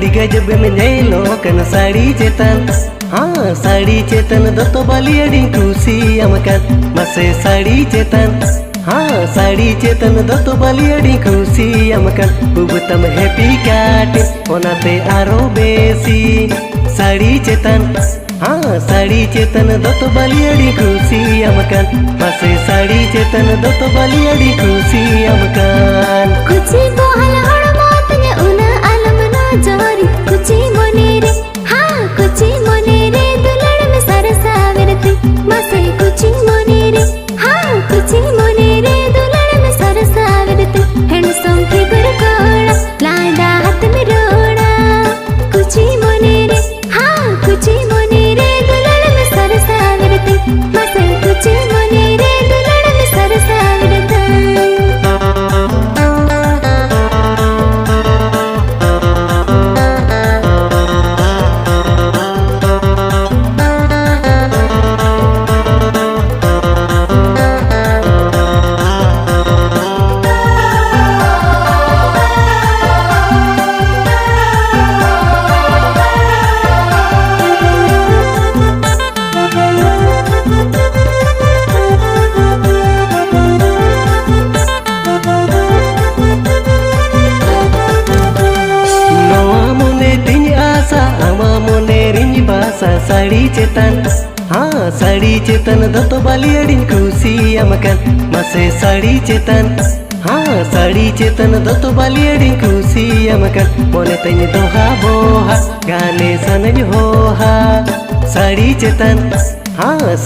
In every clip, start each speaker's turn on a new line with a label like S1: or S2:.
S1: Adi gajab menyelo kan sari cetan. Sari cetan doto bali adi kusi amakan. Mase sari cetan. Sari cetan doto bali adi kusi amakan. Bubutam happy cat onate aro besi. Sari cetan. Sari cetan doto bali adi kusi amakan. Mase sari cetan doto bali adi kusi amakan.
S2: Kuchi bohal hormatnya una alam na jari. Kuchi monere kuchi monere dulan में सरसा विरती. मसे कुची monere कुची monere दुलन में Sarsa विरती. Handsome figure कोड़ा लादा हाथ में रोड़ा. कुची monere कुची monere दुलन में सरसा विरती. मसे कुची monere दुलन में Sarsa विरती.
S1: Sari cetan, sari cetan doto bali adi kusi amakan. Mase sari cetan, sari cetan doto bali adi kusi amakan. Mone tanya doha boha, gane sananya hoha. Sari cetan,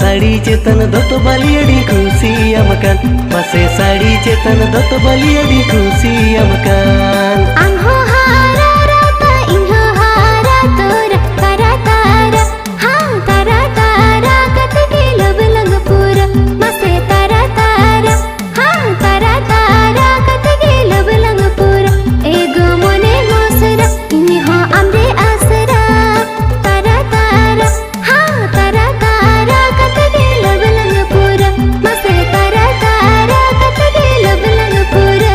S1: sari cetan doto bali adi kusi amakan. Mase sari cetan doto bali adi kusi amakan.
S2: Angho hara rata inho hara tora tara tara. Tara tara katke लब लग पूरा. मसे tara tara tara tara katke लब लग पूरा. एगो मोने मोसरा इन्हो आमरे आसरा. तरा तारा तरा तारा katke लब लग पूरा. मसे tara tara katke लब लग पूरा.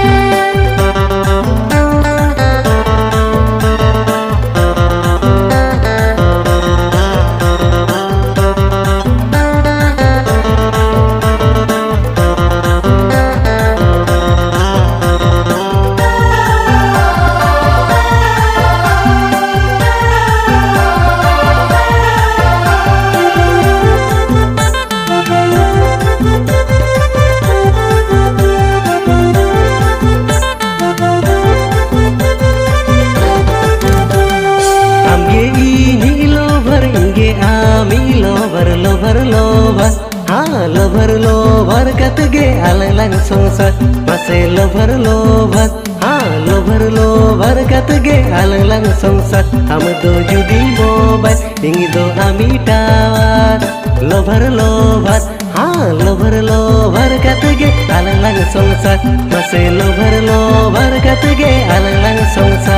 S2: Lover katge alang lang songsa. Mase lover katge alang lang songsa. Am do judi mobile ingi do ami tawar. Lover katge alang lang songsa. Mase lover katge alang lang songsa.